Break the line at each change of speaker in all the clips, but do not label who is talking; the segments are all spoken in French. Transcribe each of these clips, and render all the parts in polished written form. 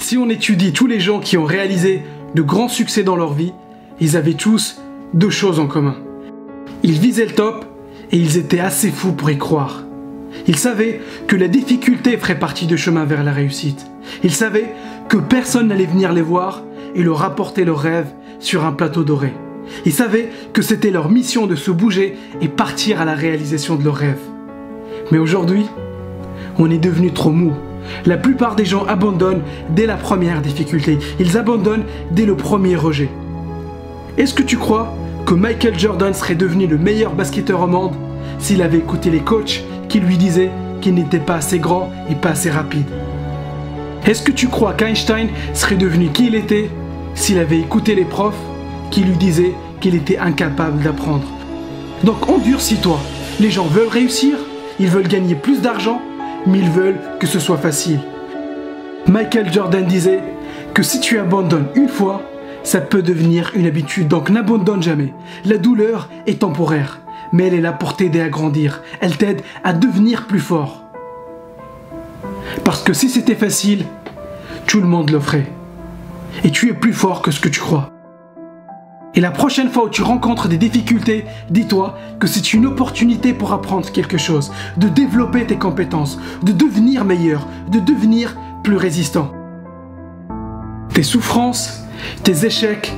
Si on étudie tous les gens qui ont réalisé de grands succès dans leur vie, ils avaient tous deux choses en commun. Ils visaient le top et ils étaient assez fous pour y croire. Ils savaient que la difficulté ferait partie du chemin vers la réussite. Ils savaient que personne n'allait venir les voir et leur apporter leurs rêves sur un plateau doré. Ils savaient que c'était leur mission de se bouger et partir à la réalisation de leurs rêves. Mais aujourd'hui, on est devenu trop mou. La plupart des gens abandonnent dès la première difficulté. Ils abandonnent dès le premier rejet. Est-ce que tu crois que Michael Jordan serait devenu le meilleur basketteur au monde s'il avait écouté les coachs qui lui disaient qu'il n'était pas assez grand et pas assez rapide? Est-ce que tu crois qu'Einstein serait devenu qui il était s'il avait écouté les profs qui lui disaient qu'il était incapable d'apprendre? Donc endurcis-toi. Les gens veulent réussir, ils veulent gagner plus d'argent, mais ils veulent que ce soit facile. Michael Jordan disait que si tu abandonnes une fois, ça peut devenir une habitude, donc n'abandonne jamais. La douleur est temporaire, mais elle est là pour t'aider à grandir. Elle t'aide à devenir plus fort. Parce que si c'était facile, tout le monde le ferait. Et tu es plus fort que ce que tu crois. Et la prochaine fois où tu rencontres des difficultés, dis-toi que c'est une opportunité pour apprendre quelque chose, de développer tes compétences, de devenir meilleur, de devenir plus résistant. Tes souffrances, tes échecs,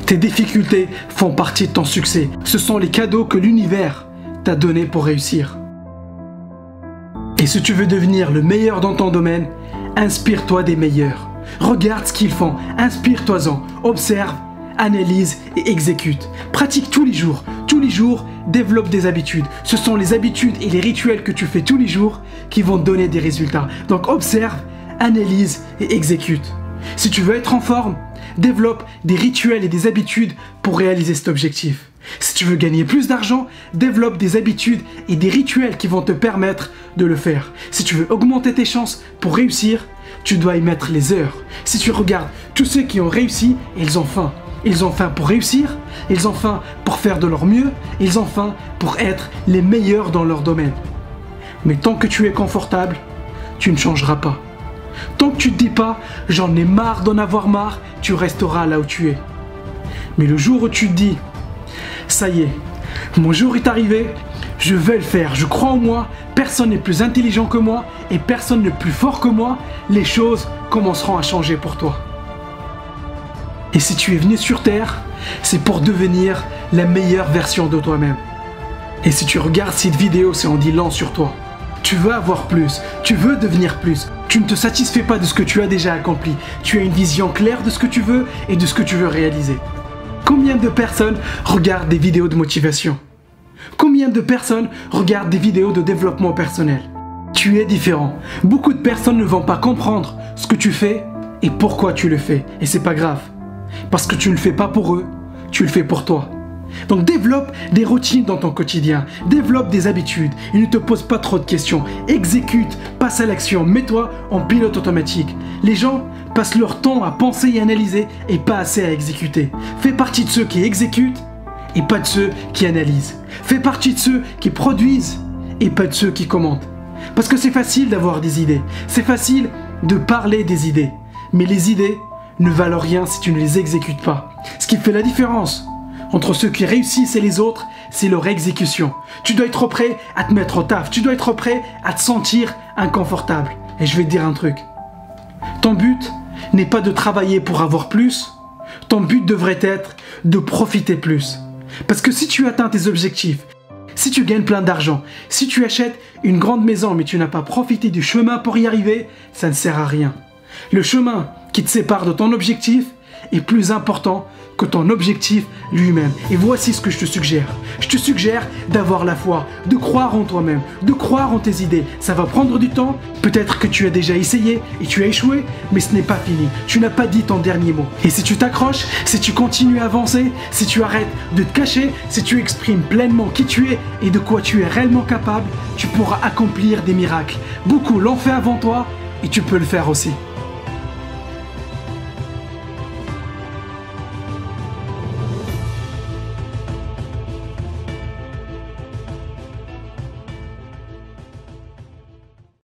tes difficultés font partie de ton succès. Ce sont les cadeaux que l'univers t'a donnés pour réussir. Et si tu veux devenir le meilleur dans ton domaine, inspire-toi des meilleurs. Regarde ce qu'ils font, inspire-toi-en, observe, analyse et exécute. Pratique tous les jours. Tous les jours, développe des habitudes. Ce sont les habitudes et les rituels que tu fais tous les jours qui vont te donner des résultats. Donc observe, analyse et exécute. Si tu veux être en forme, développe des rituels et des habitudes pour réaliser cet objectif. Si tu veux gagner plus d'argent, développe des habitudes et des rituels qui vont te permettre de le faire. Si tu veux augmenter tes chances pour réussir, tu dois y mettre les heures. Si tu regardes tous ceux qui ont réussi, ils ont faim. Ils ont faim pour réussir, ils ont faim pour faire de leur mieux, ils ont faim pour être les meilleurs dans leur domaine. Mais tant que tu es confortable, tu ne changeras pas. Tant que tu ne te dis pas « j'en ai marre d'en avoir marre », tu resteras là où tu es. Mais le jour où tu te dis « ça y est, mon jour est arrivé, je vais le faire, je crois en moi, personne n'est plus intelligent que moi et personne n'est plus fort que moi », les choses commenceront à changer pour toi. Et si tu es venu sur Terre, c'est pour devenir la meilleure version de toi-même. Et si tu regardes cette vidéo, c'est en dit long sur toi. Tu veux avoir plus, tu veux devenir plus. Tu ne te satisfais pas de ce que tu as déjà accompli. Tu as une vision claire de ce que tu veux et de ce que tu veux réaliser. Combien de personnes regardent des vidéos de motivation? Combien de personnes regardent des vidéos de développement personnel? Tu es différent. Beaucoup de personnes ne vont pas comprendre ce que tu fais et pourquoi tu le fais. Et c'est pas grave. Parce que tu ne le fais pas pour eux, tu le fais pour toi. Donc développe des routines dans ton quotidien, développe des habitudes et ne te pose pas trop de questions. Exécute, passe à l'action, mets-toi en pilote automatique. Les gens passent leur temps à penser et analyser et pas assez à exécuter. Fais partie de ceux qui exécutent et pas de ceux qui analysent. Fais partie de ceux qui produisent et pas de ceux qui commentent. Parce que c'est facile d'avoir des idées, c'est facile de parler des idées, mais les idées ne valent rien si tu ne les exécutes pas. Ce qui fait la différence entre ceux qui réussissent et les autres, c'est leur exécution. Tu dois être prêt à te mettre au taf, tu dois être prêt à te sentir inconfortable. Et je vais te dire un truc. Ton but n'est pas de travailler pour avoir plus, ton but devrait être de profiter plus. Parce que si tu atteins tes objectifs, si tu gagnes plein d'argent, si tu achètes une grande maison mais tu n'as pas profité du chemin pour y arriver, ça ne sert à rien. Le chemin qui te sépare de ton objectif est plus important que ton objectif lui-même. Et voici ce que je te suggère. Je te suggère d'avoir la foi, de croire en toi-même, de croire en tes idées. Ça va prendre du temps, peut-être que tu as déjà essayé et tu as échoué, mais ce n'est pas fini. Tu n'as pas dit ton dernier mot. Et si tu t'accroches, si tu continues à avancer, si tu arrêtes de te cacher, si tu exprimes pleinement qui tu es et de quoi tu es réellement capable, tu pourras accomplir des miracles. Beaucoup l'ont fait avant toi et tu peux le faire aussi.